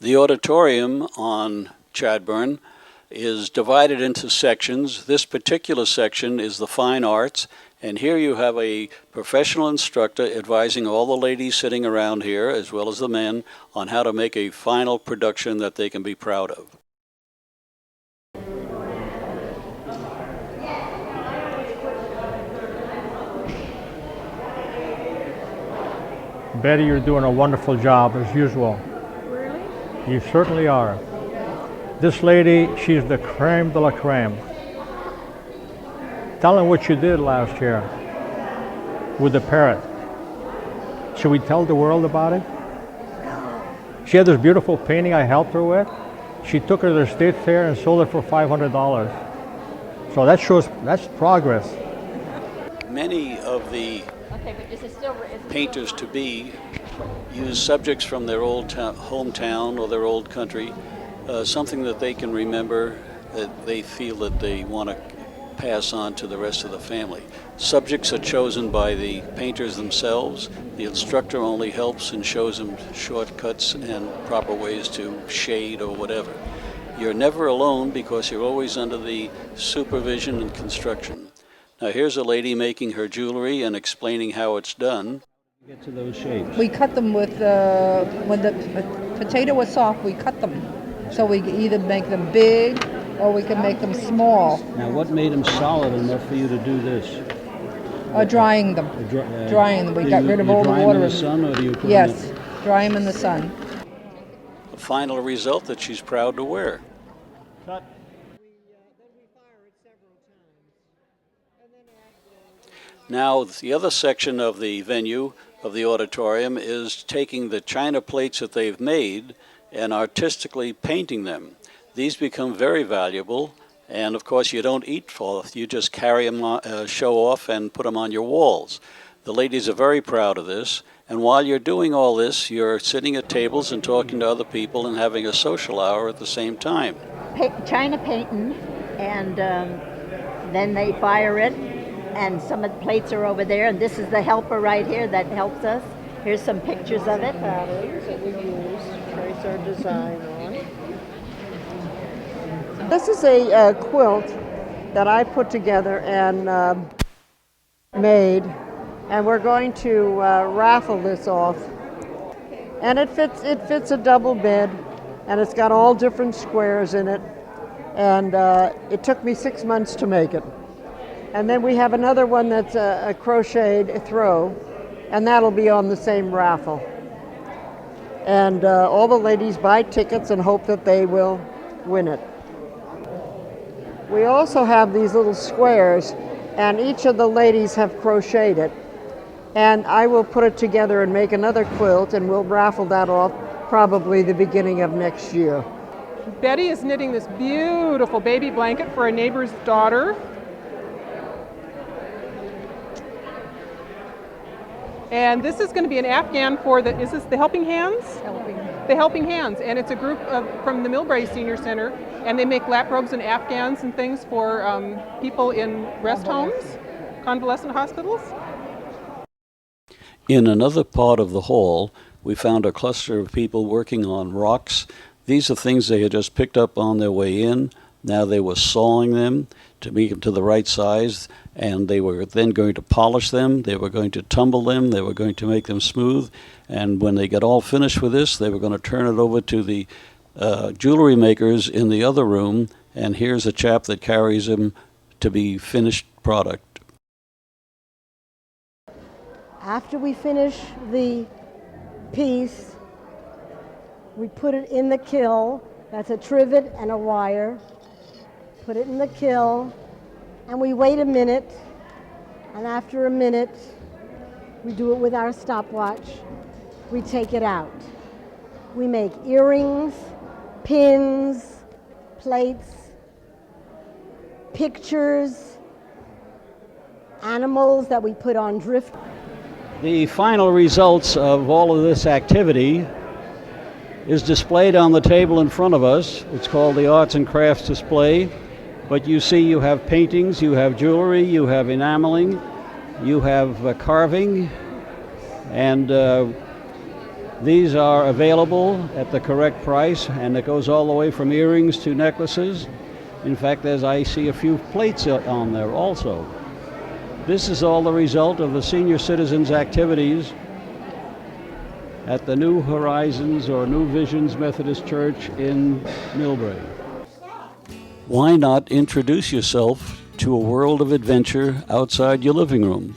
The auditorium on Chadbourne is divided into sections. This particular section is the fine arts, and here you have a professional instructor advising all the ladies sitting around here, as well as the men, on how to make a final production that they can be proud of. Betty, you're doing a wonderful job, as usual. Really? You certainly are. This lady, she's the creme de la creme. Tell them what you did last year with the parrot. Should we tell the world about it? She had this beautiful painting I helped her with. She took it to the state fair and sold it for $500. So that shows, that's progress. Many of the painters-to-be use subjects from their old hometown or their old country, something that they can remember, that they feel that they want to pass on to the rest of the family. Subjects are chosen by the painters themselves. The instructor only helps and shows them shortcuts and proper ways to shade or whatever. You're never alone because you're always under the supervision and construction. Now here's a lady making her jewelry and explaining how it's done. Get to those shapes. We cut them with, when the potato was soft, we cut them. So we could either make them big or we can make them small. Now what made them solid enough for you to do this? Drying them. Drying them. We got rid of all the water. Dry them in the sun, or do you put Yes, dry them in the sun. A final result that she's proud to wear. Cut. Now, the other section of the venue, of the auditorium, is taking the china plates that they've made and artistically painting them. These become very valuable, and of course you don't eat cloth, you just carry them, show off and put them on your walls. The ladies are very proud of this, and while you're doing all this, you're sitting at tables and talking to other people and having a social hour at the same time. China painting, and then they fire it, and some of the plates are over there, and this is the helper right here that helps us. Here's some pictures of it. Patterns that we use to trace our design on. This is a quilt that I put together and made, and we're going to raffle this off. And it fits a double bed, and it's got all different squares in it, and it took me 6 months to make it. And then we have another one that's a crocheted throw, and that'll be on the same raffle. And all the ladies buy tickets and hope that they will win it. We also have these little squares, and each of the ladies have crocheted it. And I will put it together and make another quilt, and we'll raffle that off probably the beginning of next year. Betty is knitting this beautiful baby blanket for a neighbor's daughter. And this is going to be an Afghan for is this the Helping Hands? The Helping Hands, and it's a group from the Millbrae Senior Center, and they make lap robes and Afghans and things for people in rest homes, convalescent hospitals. In another part of the hall, we found a cluster of people working on rocks. These are things they had just picked up on their way in. Now they were sawing them to make them to the right size, and they were then going to polish them, they were going to tumble them, they were going to make them smooth, and when they got all finished with this, they were going to turn it over to the jewelry makers in the other room, and here's a chap that carries them to be finished product. After we finish the piece, we put it in the kiln. That's a trivet and a wire. Put it in the kiln, and we wait a minute, and after a minute, we do it with our stopwatch. We take it out. We make earrings, pins, plates, pictures, animals that we put on drift. The final results of all of this activity is displayed on the table in front of us. It's called the Arts and Crafts Display. But you see, you have paintings, you have jewelry, you have enameling, you have carving, and These are available at the correct price, and it goes all the way from earrings to necklaces. In fact, as I see a few plates on there also. This is all the result of the senior citizens' activities at the New Horizons or New Visions Methodist Church in Millbrae. Why not introduce yourself to a world of adventure outside your living room?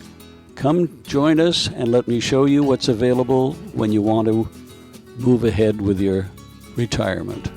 Come join us and let me show you what's available when you want to move ahead with your retirement.